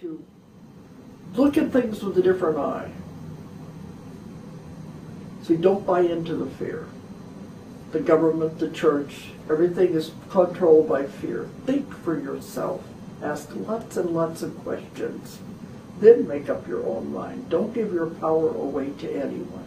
to look at things with a different eye. So you don't buy into the fear. The government, the church, everything is controlled by fear. Think for yourself. Ask lots and lots of questions. Then make up your own mind. Don't give your power away to anyone.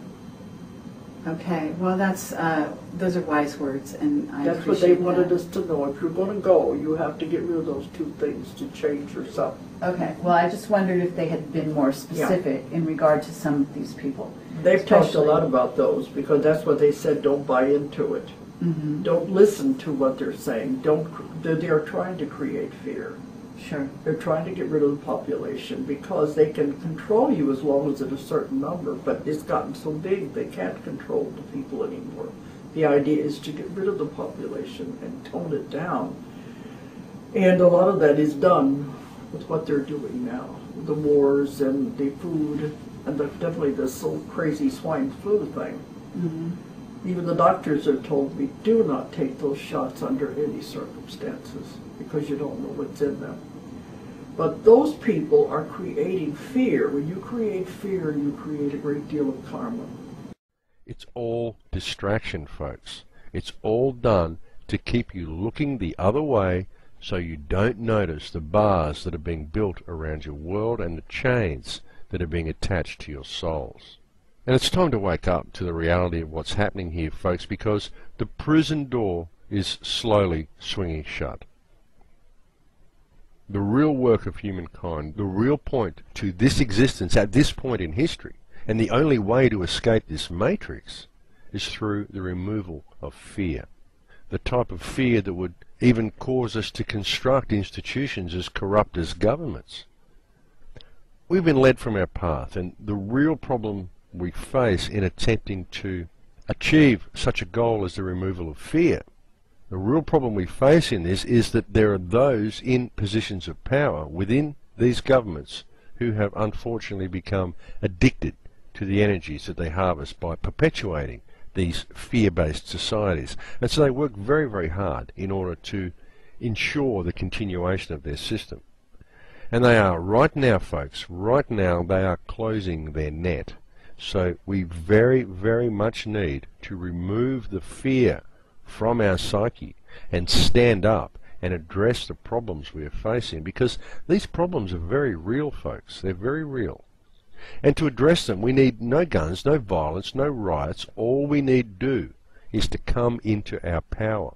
Okay, well those are wise words, and I That's what they appreciate wanted that. us to know. If you're going to go, you have to get rid of those two things to change yourself. Okay, well I just wondered if they had been more specific in regard to some of these people. They've talked a lot about those because that's what they said, don't buy into it. Mm-hmm. Don't listen to what they're saying. They're trying to create fear. Sure. They're trying to get rid of the population because they can control you as long as it's a certain number, but it's gotten so big they can't control the people anymore. The idea is to get rid of the population and tone it down. And a lot of that is done with what they're doing now. The wars and the food, and definitely this whole crazy swine flu thing. Mm-hmm. Even the doctors have told me, do not take those shots under any circumstances because you don't know what's in them. But those people are creating fear. When you create fear, you create a great deal of karma. It's all distraction, folks. It's all done to keep you looking the other way so you don't notice the bars that are being built around your world and the chains that are being attached to your souls. And it's time to wake up to the reality of what's happening here, folks, because the prison door is slowly swinging shut. The real work of humankind, the real point to this existence at this point in history, and the only way to escape this matrix is through the removal of fear. The type of fear that would even cause us to construct institutions as corrupt as governments. We've been led from our path, and the real problem we face in attempting to achieve such a goal as the removal of fear, the real problem we face in this is that there are those in positions of power within these governments who have unfortunately become addicted to the energies that they harvest by perpetuating these fear-based societies. And so they work very, very hard in order to ensure the continuation of their system. And they are, right now, folks, right now they are closing their net. So we very, very much need to remove the fear from our psyche and stand up and address the problems we are facing, because these problems are very real, folks. They're very real. And to address them, we need no guns, no violence, no riots. All we need to do is to come into our power.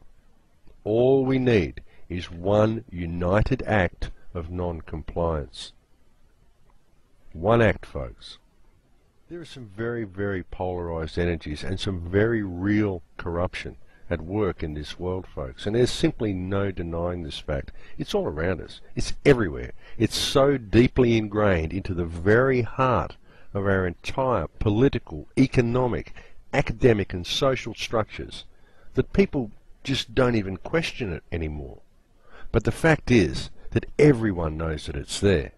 All we need is one united act of non-compliance. One act, folks. There are some very, very polarized energies and some very real corruption at work in this world, folks, and there's simply no denying this fact. It's all around us. It's everywhere. It's so deeply ingrained into the very heart of our entire political, economic, academic and social structures that people just don't even question it anymore. But the fact is that everyone knows that it's there.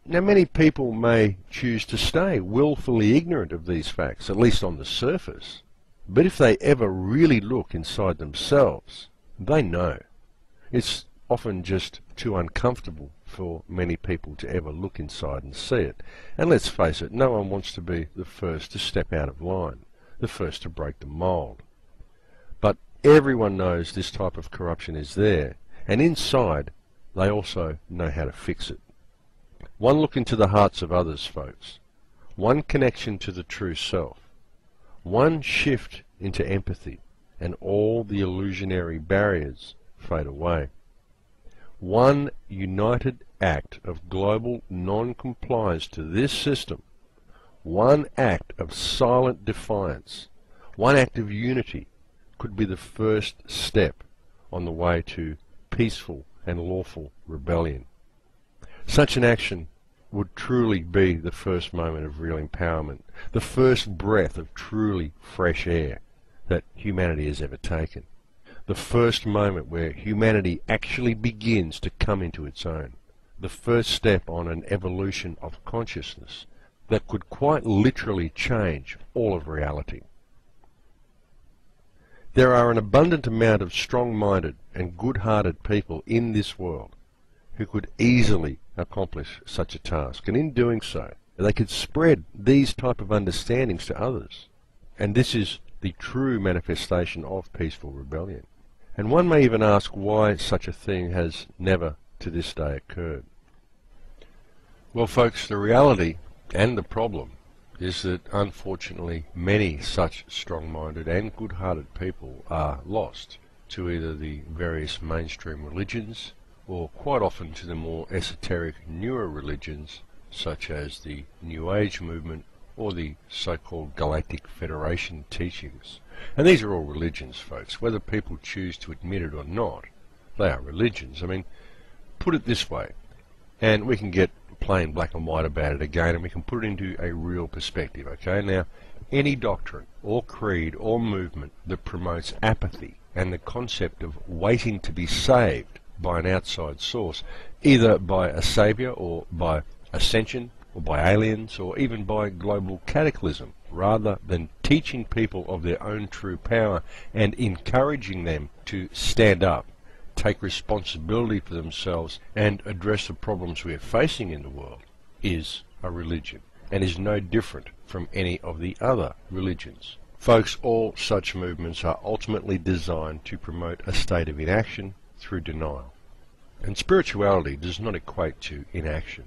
Now, many people may choose to stay willfully ignorant of these facts, at least on the surface. But if they ever really look inside themselves, they know. It's often just too uncomfortable for many people to ever look inside and see it. And let's face it, no one wants to be the first to step out of line, the first to break the mold. But everyone knows this type of corruption is there, and inside they also know how to fix it. One look into the hearts of others, folks. One connection to the true self. One shift into empathy, and all the illusionary barriers fade away. One united act of global non-compliance to this system, one act of silent defiance, one act of unity could be the first step on the way to peaceful and lawful rebellion. Such an action would truly be the first moment of real empowerment, the first breath of truly fresh air that humanity has ever taken, the first moment where humanity actually begins to come into its own, the first step on an evolution of consciousness that could quite literally change all of reality. There are an abundant amount of strong-minded and good-hearted people in this world, who could easily accomplish such a task. And in doing so, they could spread these type of understandings to others. And this is the true manifestation of peaceful rebellion. And one may even ask why such a thing has never to this day occurred. Well, folks, the reality and the problem is that unfortunately many such strong-minded and good-hearted people are lost to either the various mainstream religions or quite often to the more esoteric newer religions such as the New Age movement or the so-called Galactic Federation teachings. And these are all religions, folks, whether people choose to admit it or not. They are religions. I mean, put it this way, and we can get plain black and white about it again, and we can put it into a real perspective, okay? Now, any doctrine or creed or movement that promotes apathy and the concept of waiting to be saved by an outside source, either by a saviour or by ascension or by aliens or even by global cataclysm, rather than teaching people of their own true power and encouraging them to stand up, take responsibility for themselves and address the problems we are facing in the world, is a religion and is no different from any of the other religions. Folks, all such movements are ultimately designed to promote a state of inaction through denial. And spirituality does not equate to inaction.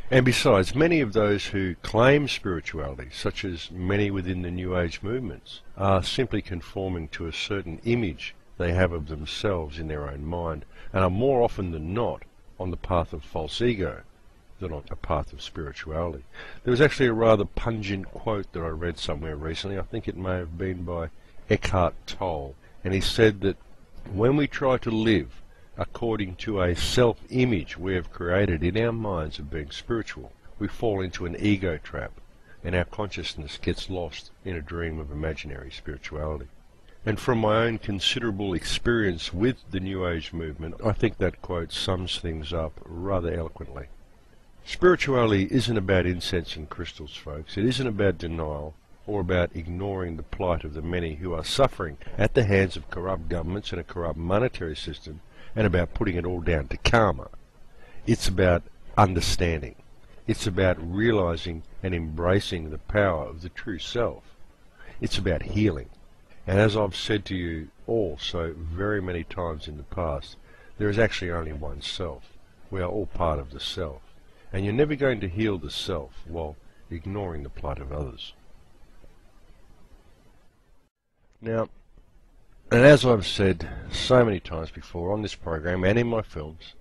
And besides, many of those who claim spirituality, such as many within the New Age movements, are simply conforming to a certain image they have of themselves in their own mind, and are more often than not on the path of false ego than on a path of spirituality. There was actually a rather pungent quote that I read somewhere recently. I think it may have been by Eckhart Tolle, and he said that when we try to live according to a self-image we have created in our minds of being spiritual, we fall into an ego trap, and our consciousness gets lost in a dream of imaginary spirituality. And from my own considerable experience with the New Age movement, I think that quote sums things up rather eloquently. Spirituality isn't about incense and crystals, folks. It isn't about denial or about ignoring the plight of the many who are suffering at the hands of corrupt governments and a corrupt monetary system, and about putting it all down to karma. It's about understanding. It's about realizing and embracing the power of the true self. It's about healing. And as I've said to you all so very many times in the past, there is actually only one self. We are all part of the self. And you're never going to heal the self while ignoring the plight of others. Now, and as I've said so many times before on this program and in my films,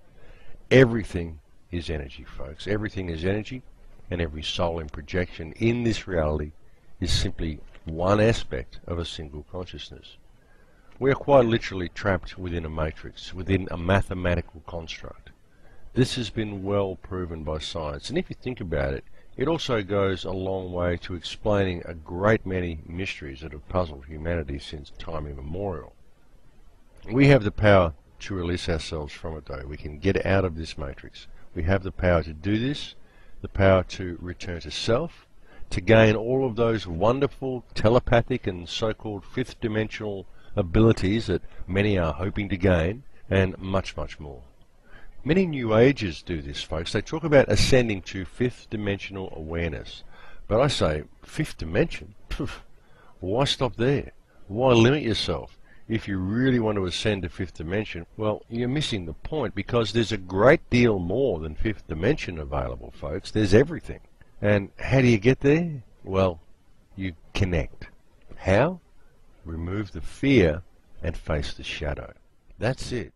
everything is energy, folks. Everything is energy, and every soul in projection in this reality is simply one aspect of a single consciousness. We are quite literally trapped within a matrix, within a mathematical construct. This has been well proven by science, and if you think about it, it also goes a long way to explaining a great many mysteries that have puzzled humanity since time immemorial. We have the power to release ourselves from it, though. We can get out of this matrix. We have the power to do this, the power to return to self, to gain all of those wonderful telepathic and so-called fifth-dimensional abilities that many are hoping to gain, and much, much more. Many New Agers do this, folks. They talk about ascending to fifth-dimensional awareness. But I say, fifth dimension? Poof, why stop there? Why limit yourself? If you really want to ascend to fifth dimension, well, you're missing the point, because there's a great deal more than fifth dimension available, folks. There's everything. And how do you get there? Well, you connect. How? Remove the fear and face the shadow. That's it.